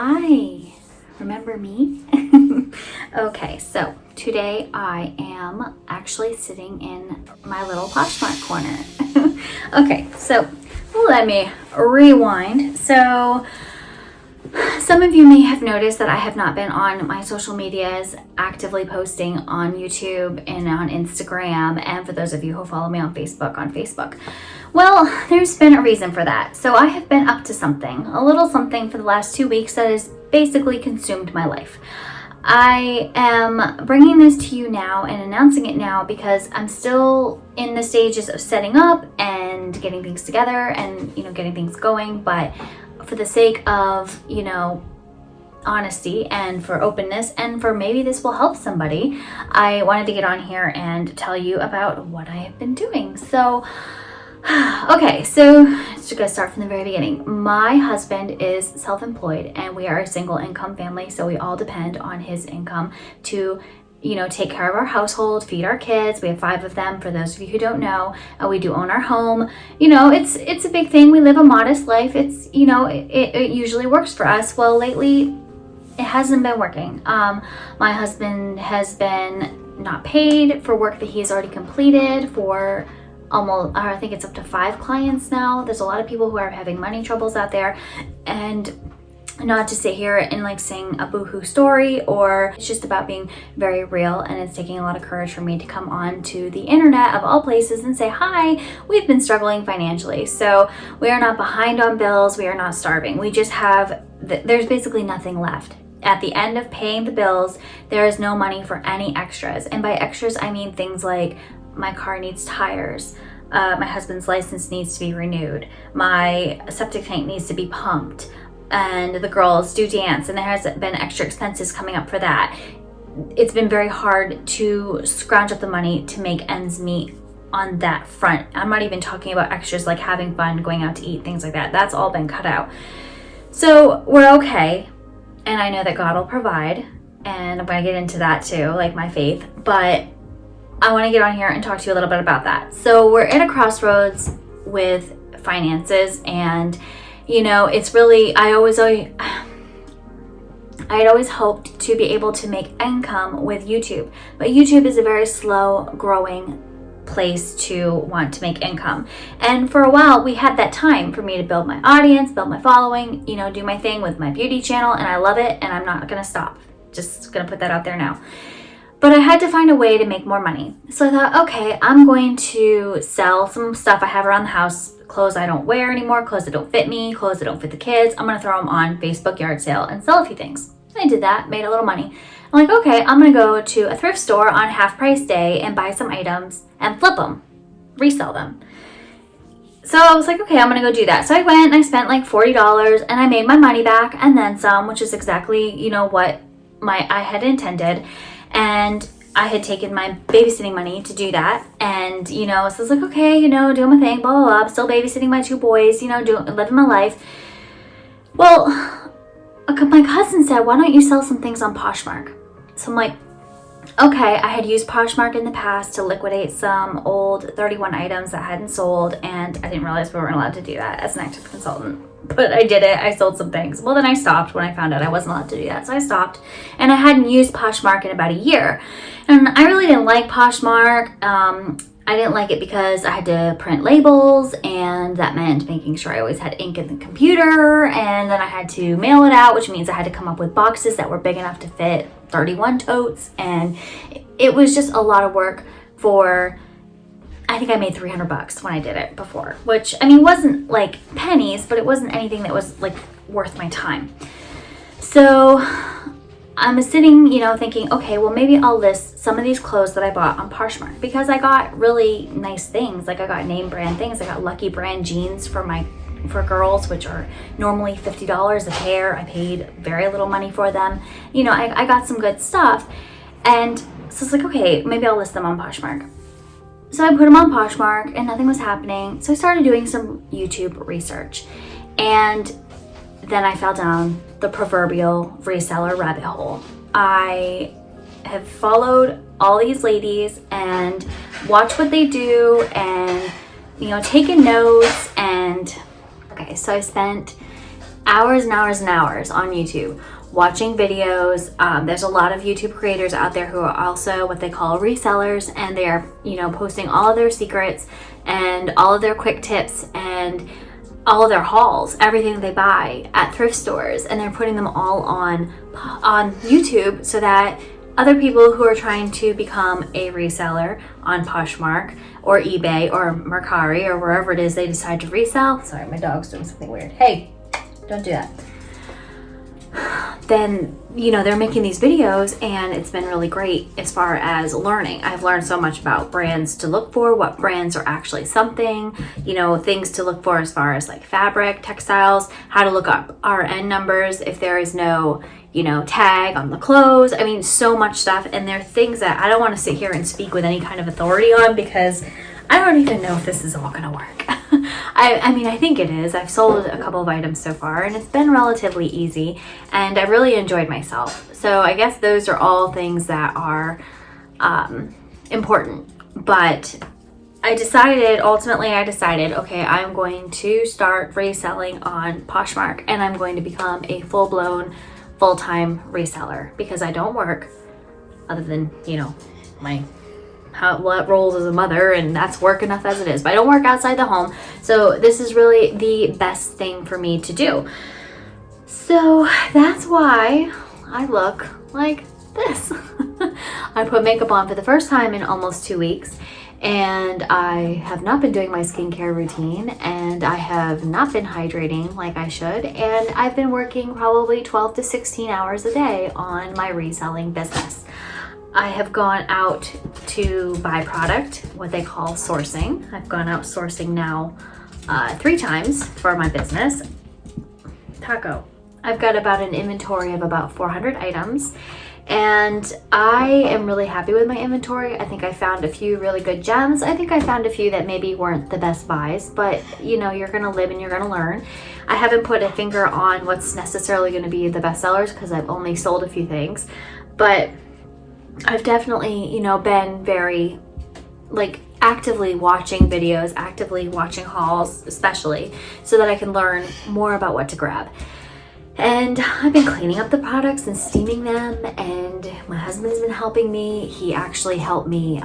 Hi, remember me? Okay, so today I am actually sitting in my little Poshmark corner. Okay, so let me rewind. So some of you may have noticed that I have not been on my social medias actively posting on YouTube and on Instagram, and for those of you who follow me on Facebook. Well, there's been a reason for that. So I have been up to something, a little something for the last 2 weeks that has basically consumed my life. I am bringing this to you now and announcing it now because I'm still in the stages of setting up and getting things together and, getting things going. But for the sake of, honesty and for openness and for maybe this will help somebody, I wanted to get on here and tell you about what I have been doing. So, okay, so just gonna start from the very beginning. My husband is self-employed and we are a single income family, so we all depend on his income to take care of our household, feed our kids. We have 5 of them, for those of you who don't know. We do own our home. It's a big thing. We live a modest life. It's, it usually works for us. Well, lately, it hasn't been working. My husband has been not paid for work that he's already completed for almost, I think it's up to 5 clients now. There's a lot of people who are having money troubles out there. And not to sit here and sing a boohoo story, or it's just about being very real, and it's taking a lot of courage for me to come on to the internet of all places and say, hi, we've been struggling financially. So we are not behind on bills, we are not starving. We just have, there's basically nothing left. At the end of paying the bills, there is no money for any extras. And by extras, I mean things like my car needs tires, my husband's license needs to be renewed, my septic tank needs to be pumped, and the girls do dance, and there has been extra expenses coming up for that. It's been very hard to scrounge up the money to make ends meet on that front. I'm not even talking about extras like having fun, going out to eat, things like that. That's all been cut out. So we're okay, and I know that God will provide, and I'm going to get into that too, like my faith, but I want to get on here and talk to you a little bit about that. So we're at a crossroads with finances, and it's really, I'd always hoped to be able to make income with YouTube, but YouTube is a very slow growing place to want to make income. And for a while we had that time for me to build my audience, build my following, do my thing with my beauty channel, and I love it, and I'm not going to stop. Just going to put that out there now. But I had to find a way to make more money. So I thought, okay, I'm going to sell some stuff I have around the house, clothes I don't wear anymore, clothes that don't fit me, clothes that don't fit the kids. I'm going to throw them on Facebook yard sale and sell a few things. I did that, made a little money. I'm like, okay, I'm going to go to a thrift store on half price day and buy some items and flip them, resell them. So I was like, okay, I'm going to go do that. So I went and I spent like $40 and I made my money back and then some, which is exactly, what I had intended. And I had taken my babysitting money to do that. And, so I was like, okay, doing my thing, blah, blah, blah. I'm still babysitting my 2 boys, living my life. Well, my cousin said, why don't you sell some things on Poshmark? So I'm like, okay, I had used Poshmark in the past to liquidate some old 31 items that hadn't sold. And I didn't realize we weren't allowed to do that as an active consultant. But I did it. I sold some things. Well, then I stopped when I found out I wasn't allowed to do that. So I stopped. And I hadn't used Poshmark in about a year. And I really didn't like Poshmark. I didn't like it because I had to print labels, and that meant making sure I always had ink in the computer. And then I had to mail it out, which means I had to come up with boxes that were big enough to fit 31 totes. And it was just a lot of work for... I think I made $300 when I did it before, which, wasn't like pennies, but it wasn't anything that was like worth my time. So I'm sitting, thinking, okay, well, maybe I'll list some of these clothes that I bought on Poshmark, because I got really nice things. Like I got name brand things. I got Lucky brand jeans for girls, which are normally $50 a pair. I paid very little money for them. I got some good stuff. And so it's like, okay, maybe I'll list them on Poshmark. So I put them on Poshmark and nothing was happening. So I started doing some YouTube research, and then I fell down the proverbial reseller rabbit hole. I have followed all these ladies and watched what they do and, taken notes. And okay, so I spent hours and hours and hours on YouTube watching videos. There's a lot of YouTube creators out there who are also what they call resellers, and they are, posting all of their secrets and all of their quick tips and all of their hauls, everything they buy at thrift stores, and they're putting them all on YouTube so that other people who are trying to become a reseller on Poshmark or eBay or Mercari or wherever it is they decide to resell. Sorry, my dog's doing something weird. Hey, don't do that. Then, they're making these videos, and it's been really great as far as learning. I've learned so much about brands to look for, what brands are actually something, things to look for as far as like fabric, textiles, how to look up RN numbers if there is no, tag on the clothes. I mean, so much stuff. And there are things that I don't want to sit here and speak with any kind of authority on, because I don't even know if this is all going to work. I think it is. I've sold a couple of items so far, and it's been relatively easy, and I really enjoyed myself. So I guess those are all things that are important. But ultimately I decided, okay, I'm going to start reselling on Poshmark, and I'm going to become a full-blown, full-time reseller, because I don't work other than, what roles as a mother, and that's work enough as it is. But I don't work outside the home, so this is really the best thing for me to do. So that's why I look like this. I put makeup on for the first time in almost 2 weeks, and I have not been doing my skincare routine, and I have not been hydrating like I should, and I've been working probably 12 to 16 hours a day on my reselling business. I have gone out to buy product, what they call sourcing. I've gone out sourcing now 3 times for my business. Taco. I've got about an inventory of about 400 items, and I am really happy with my inventory. I think I found a few really good gems. I think I found a few that maybe weren't the best buys, but you're gonna live and you're gonna learn. I haven't put a finger on what's necessarily gonna be the best sellers, because I've only sold a few things, but I've definitely, been very, actively watching videos, actively watching hauls, especially, so that I can learn more about what to grab. And I've been cleaning up the products and steaming them, and my husband's been helping me. He actually helped me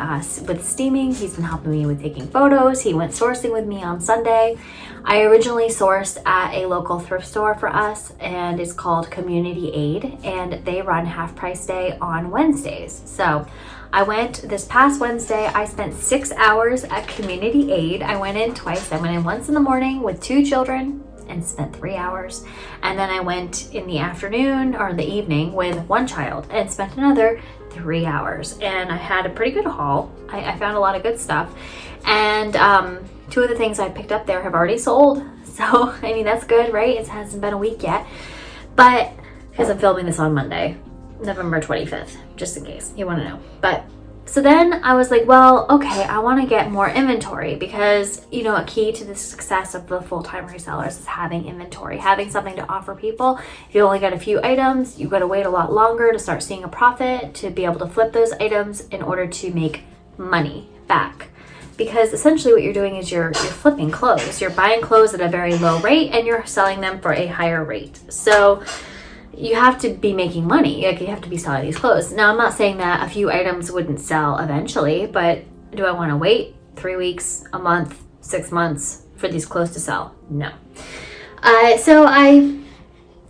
with steaming. He's been helping me with taking photos. He went sourcing with me on Sunday. I originally sourced at a local thrift store for us, and it's called Community Aid, and they run half price day on Wednesdays. So I went this past Wednesday. I spent 6 hours at Community Aid. I went in twice. I went in once in the morning with 2 children and spent 3 hours. And then I went in the afternoon or the evening with 1 child and spent another 3 hours. And I had a pretty good haul. I found a lot of good stuff. And 2 of the things I picked up there have already sold. So, that's good, right? It hasn't been a week yet. But, because I'm filming this on Monday, November 25th, just in case you want to know. But so then I was like, well, okay, I want to get more inventory, because, a key to the success of the full-time resellers is having inventory, having something to offer people. If you only got a few items, you've got to wait a lot longer to start seeing a profit, to be able to flip those items in order to make money back. Because essentially what you're doing is you're flipping clothes. You're buying clothes at a very low rate, and you're selling them for a higher rate. So you have to be making money. You have to be selling these clothes. Now, I'm not saying that a few items wouldn't sell eventually, but do I want to wait 3 weeks, a month, 6 months for these clothes to sell? No. So I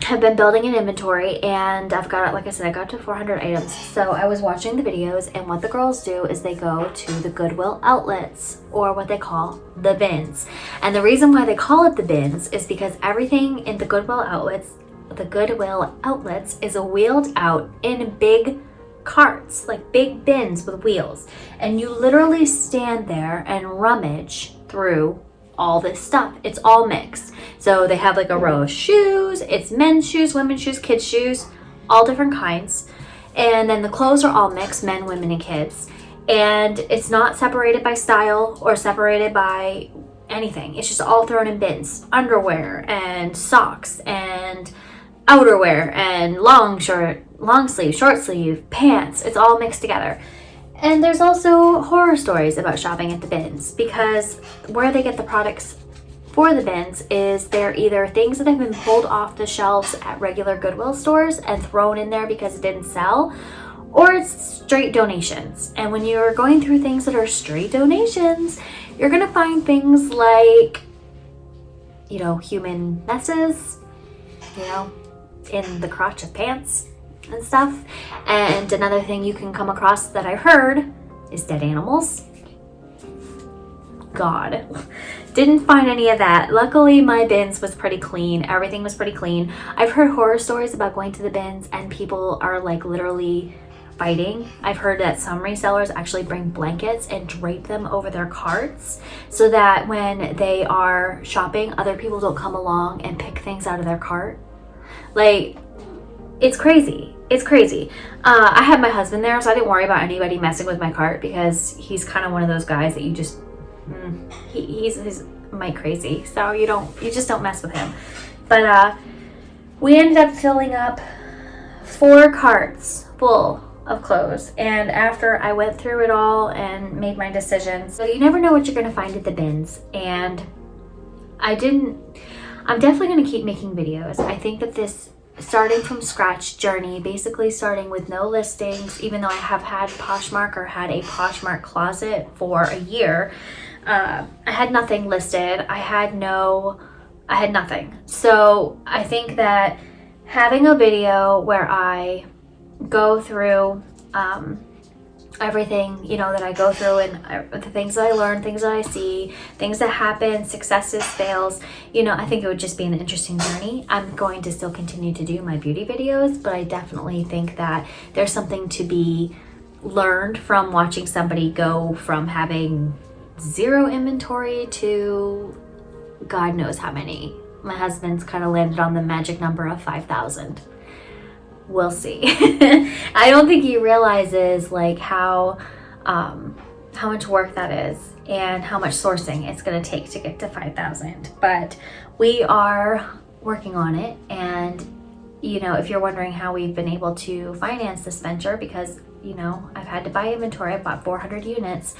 have been building an inventory, and I've got, like I said, I got to 400 items. So I was watching the videos, and what the girls do is they go to the Goodwill outlets, or what they call the bins. And the reason why they call it the bins is because everything in the Goodwill outlets is wheeled out in big carts, like big bins with wheels. And you literally stand there and rummage through all this stuff. It's all mixed. So they have like a row of shoes. It's men's shoes, women's shoes, kids' shoes, all different kinds. And then the clothes are all mixed, men, women, and kids. And it's not separated by style or separated by anything. It's just all thrown in bins. Underwear and socks and outerwear and long sleeve, short sleeve, pants. It's all mixed together. And there's also horror stories about shopping at the bins, because where they get the products for the bins is they're either things that have been pulled off the shelves at regular Goodwill stores and thrown in there because it didn't sell, or it's straight donations. And when you're going through things that are straight donations, you're gonna find things like, you know, human messes, you know, in the crotch of pants and stuff. And another thing you can come across that I've heard is dead animals. God, didn't find any of that. Luckily, my bins was pretty clean. Everything was pretty clean. I've heard horror stories about going to the bins and people are like literally fighting. I've heard that some resellers actually bring blankets and drape them over their carts so that when they are shopping, other people don't come along and pick things out of their cart. Like, it's crazy. It's crazy. I had my husband there, so I didn't worry about anybody messing with my cart because he's kind of one of those guys that you just, he's might crazy. So you just don't mess with him. But we ended up filling up 4 carts full of clothes. And after I went through it all and made my decisions, so you never know what you're going to find at the bins. And I'm definitely going to keep making videos. I think that this starting from scratch journey, basically starting with no listings, even though I have had Poshmark or had a Poshmark closet for a year, I had nothing listed. I had nothing. So I think that having a video where I go through everything, you know, that I go through and the things that I learn, things that I see, things that happen, successes, fails, you know, I think it would just be an interesting journey. I'm going to still continue to do my beauty videos, but I definitely think that there's something to be learned from watching somebody go from having 0 inventory to God knows how many. My husband's kind of landed on the magic number of 5,000. We'll see. I don't think he realizes like how much work that is and how much sourcing it's going to take to get to 5,000. But we are working on it. And, you know, if you're wondering how we've been able to finance this venture, because, you know, I've had to buy inventory. I've bought 400 units.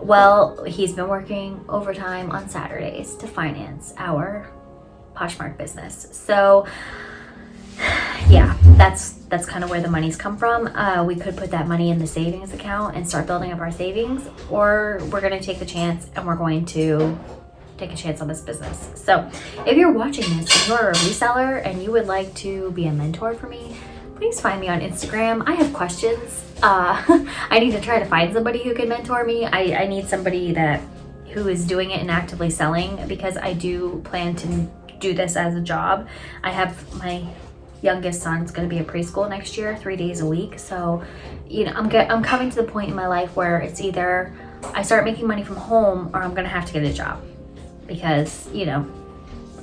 Well, he's been working overtime on Saturdays to finance our Poshmark business. So yeah, that's kind of where the money's come from. We could put that money in the savings account and start building up our savings, or we're going to take the chance and we're going to take a chance on this business. So if you're watching this and you're a reseller and you would like to be a mentor for me, please find me on Instagram. I have questions. I need to try to find somebody who can mentor me. I need somebody who is doing it and actively selling, because I do plan to do this as a job. I have my youngest son's going to be at preschool next year, 3 days a week. So, you know, I'm coming to the point in my life where it's either I start making money from home or I'm going to have to get a job, because, you know,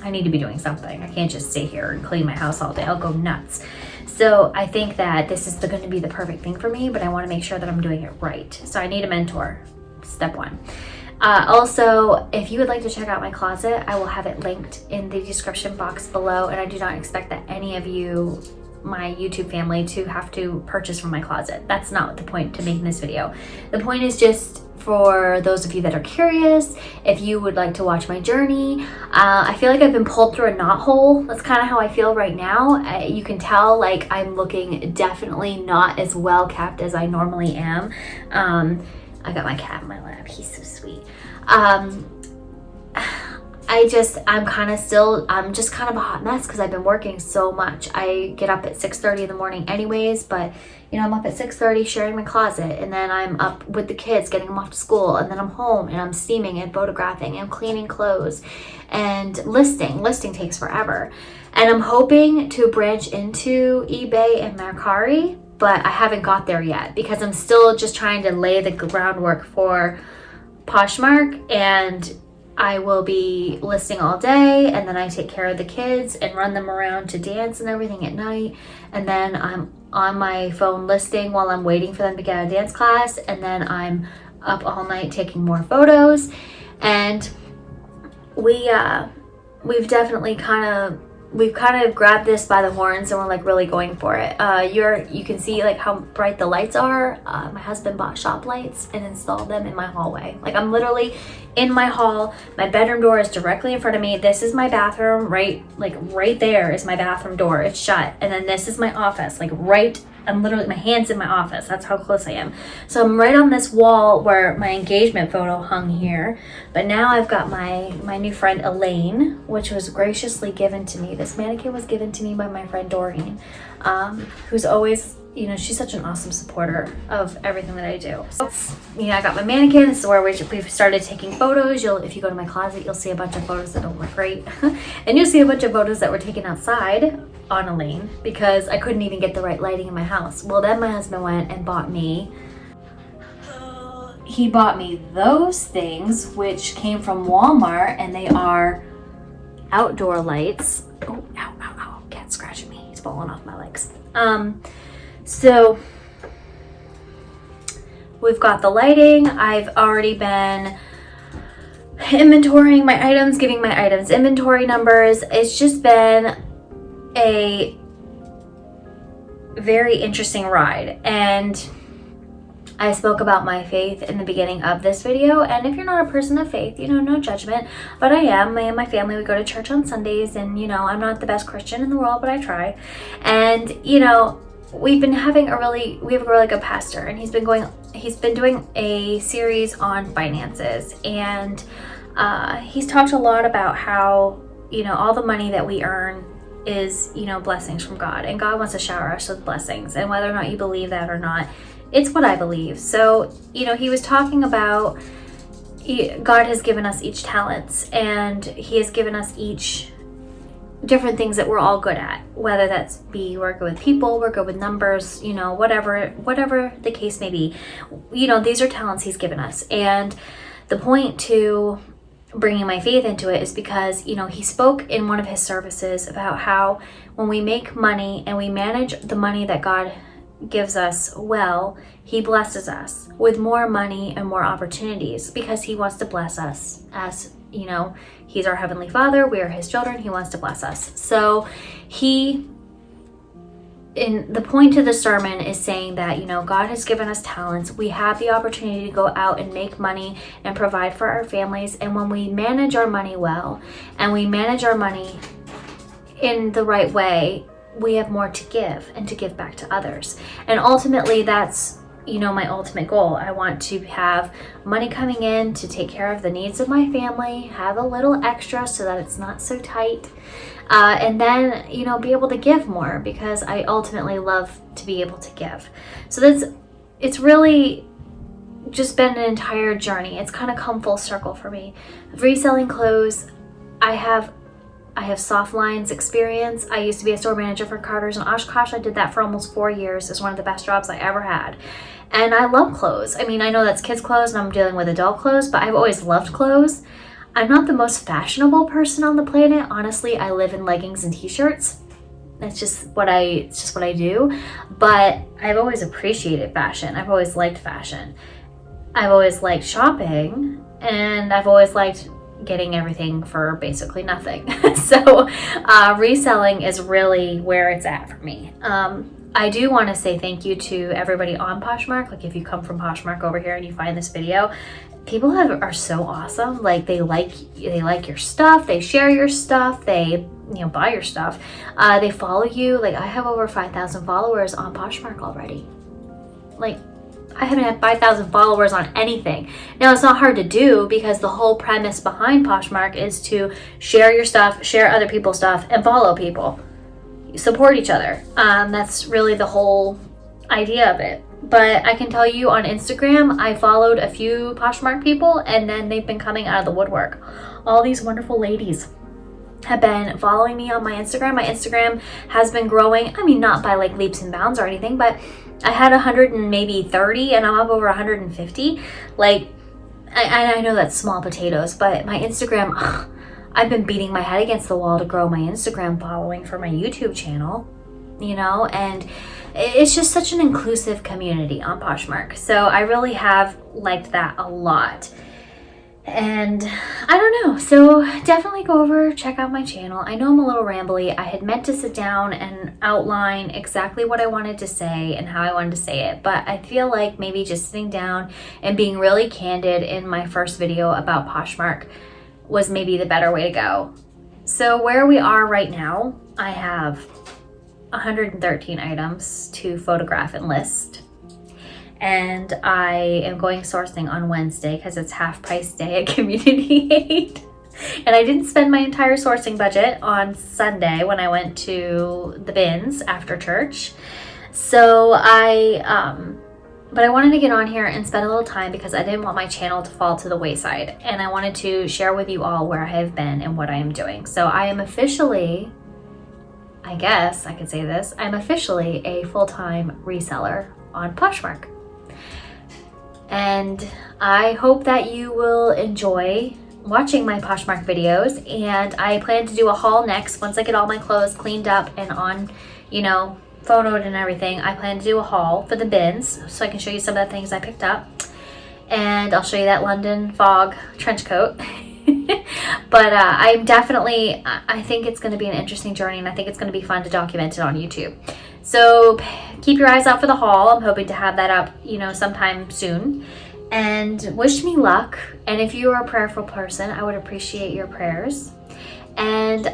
I need to be doing something. I can't just stay here and clean my house all day. I'll go nuts. So I think that this is going to be the perfect thing for me, but I want to make sure that I'm doing it right. So I need a mentor. Step 1. Also, if you would like to check out my closet, I will have it linked in the description box below, and I do not expect that any of you, my YouTube family, to have to purchase from my closet. That's not the point to making this video. The point is just for those of you that are curious, if you would like to watch my journey. I feel like I've been pulled through a knothole. That's kind of how I feel right now. You can tell like I'm looking definitely not as well kept as I normally am. I got my cat in my lap. He's so sweet. I'm just kind of a hot mess because I've been working so much. I get up at 6:30 in the morning anyways, but you know, I'm up at 6:30 sharing my closet, and then I'm up with the kids getting them off to school, and then I'm home and I'm steaming and photographing and cleaning clothes and listing. Listing takes forever. And I'm hoping to branch into eBay and Mercari, but I haven't got there yet because I'm still just trying to lay the groundwork for Poshmark, and I will be listing all day, and then I take care of the kids and run them around to dance and everything at night, and then I'm on my phone listing while I'm waiting for them to get out of dance class, and then I'm up all night taking more photos. And we've definitely kind of we've kind of grabbed this by the horns and we're like really going for it. You can see like how bright the lights are. My husband bought shop lights and installed them in my hallway. Like I'm literally in my hall. My bedroom door is directly in front of me. This is my bathroom, right there is my bathroom door. It's shut. And then this is my office, I'm literally, my hand's in my office. That's how close I am. So I'm right on this wall where my engagement photo hung here. But now I've got my new friend Elaine, which was graciously given to me. This mannequin was given to me by my friend Doreen, who's always, she's such an awesome supporter of everything that I do. So, I got my mannequin. This is where we've started taking photos. If you go to my closet, you'll see a bunch of photos that don't look great. And you'll see a bunch of photos that were taken outside on Elaine because I couldn't even get the right lighting in my house. Well, then my husband went and bought me those things, which came from Walmart, and they are outdoor lights. Oh, ow, ow, ow. Cat's scratching me. He's falling off my legs. So we've got the lighting. I've already been inventorying my items, giving my items inventory numbers. It's just been a very interesting ride. And I spoke about my faith in the beginning of this video. And if you're not a person of faith, no judgment, but I am. Me and my family, we go to church on Sundays, and I'm not the best Christian in the world, but I try. And we have a really good pastor, and he's been doing a series on finances, and he's talked a lot about how all the money that we earn is blessings from God, and God wants to shower us with blessings. And whether or not you believe that or not, it's what I believe. So he was talking about God has given us each talents, and he has given us each different things that we're all good at, whether that's we're good with people, we're good with numbers, whatever the case may be. These are talents he's given us. And the point to bringing my faith into it is because he spoke in one of his services about how when we make money and we manage the money that God gives us well, he blesses us with more money and more opportunities, because he wants to bless us. As he's our heavenly Father, we are his children, he wants to bless us. So in the point of the sermon is saying that God has given us talents. We have the opportunity to go out and make money and provide for our families. And when we manage our money well, and we manage our money in the right way, we have more to give and to give back to others. And ultimately, that's my ultimate goal. I want to have money coming in to take care of the needs of my family, have a little extra so that it's not so tight, and then be able to give more, because I ultimately love to be able to give. So it's really just been an entire journey. It's kind of come full circle for me. Reselling clothes, I have soft lines experience. I used to be a store manager for Carter's in Oshkosh. I did that for almost 4 years. It's one of the best jobs I ever had. And I love clothes. I mean, I know that's kids' clothes and I'm dealing with adult clothes, but I've always loved clothes. I'm not the most fashionable person on the planet. Honestly, I live in leggings and t-shirts. It's just what I do. But I've always appreciated fashion. I've always liked fashion. I've always liked shopping, and I've always liked getting everything for basically nothing. So reselling is really where it's at for me. I do want to say thank you to everybody on Poshmark. Like, if you come from Poshmark over here and you find this video, people are so awesome. Like, they like your stuff, they share your stuff, they buy your stuff, they follow you. Like, I have over 5,000 followers on Poshmark already. Like, I haven't had 5,000 followers on anything. Now, it's not hard to do, because the whole premise behind Poshmark is to share your stuff, share other people's stuff, and follow people. Support each other. That's really the whole idea of it. But I can tell you, on Instagram, I followed a few Poshmark people, and then they've been coming out of the woodwork. All these wonderful ladies have been following me on my Instagram. My Instagram has been growing. I mean, not by like leaps and bounds or anything, but I had 100 and maybe 30, and I'm up over 150. Like, I know that's small potatoes, but my Instagram, I've been beating my head against the wall to grow my Instagram following for my YouTube channel, and it's just such an inclusive community on Poshmark. So I really have liked that a lot. And I don't know, so definitely go over, check out my channel. I know I'm a little rambly. I had meant to sit down and outline exactly what I wanted to say and how I wanted to say it, but I feel like maybe just sitting down and being really candid in my first video about Poshmark was maybe the better way to go. So where we are right now, I have 113 items to photograph and list. And I am going sourcing on Wednesday because it's half price day at Community Aid. And I didn't spend my entire sourcing budget on Sunday when I went to the bins after church. So but I wanted to get on here and spend a little time because I didn't want my channel to fall to the wayside. And I wanted to share with you all where I have been and what I am doing. So I am officially, I guess I could say this, I'm officially a full-time reseller on Poshmark. And I hope that you will enjoy watching my Poshmark videos, and I plan to do a haul next once I get all my clothes cleaned up and on, you know, photoed and everything. I plan to do a haul for the bins so I can show you some of the things I picked up, and I'll show you that London fog trench coat. But I'm definitely, I think it's going to be an interesting journey, and I think it's going to be fun to document it on YouTube. So keep your eyes out for the haul. I'm hoping to have that up, you know, sometime soon. And wish me luck. And if you are a prayerful person, I would appreciate your prayers. And,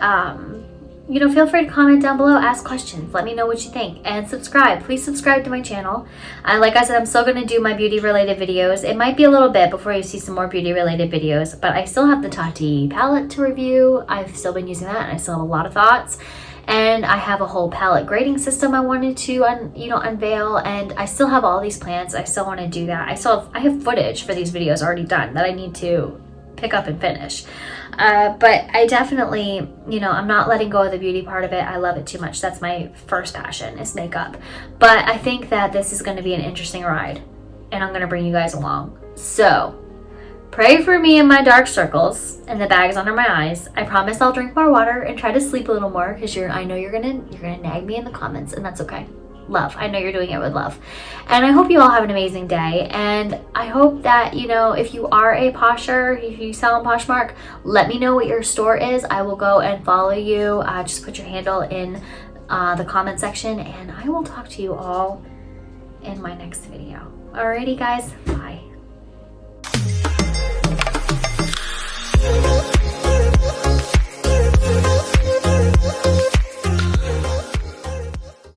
you know, feel free to comment down below, ask questions, let me know what you think, and subscribe. Please subscribe to my channel. Like I said, I'm still going to do my beauty related videos. It might be a little bit before you see some more beauty related videos, but I still have the Tati palette to review. I've still been using that, and I still have a lot of thoughts. And I have a whole palette grading system I wanted to unveil, and I still have all these plans. I still want to do that. I have footage for these videos already done that I need to pick up and finish. But I definitely, you know, I'm not letting go of the beauty part of it. I love it too much. That's my first passion, is makeup. But I think that this is going to be an interesting ride, and I'm going to bring you guys along. So pray for me in my dark circles and the bags under my eyes. I promise I'll drink more water and try to sleep a little more, because I know you're gonna nag me in the comments, and that's okay. Love. I know you're doing it with love. And I hope you all have an amazing day. And I hope that, you know, if you are a posher, if you sell on Poshmark, let me know what your store is. I will go and follow you. Just put your handle in the comment section, and I will talk to you all in my next video. Alrighty, guys.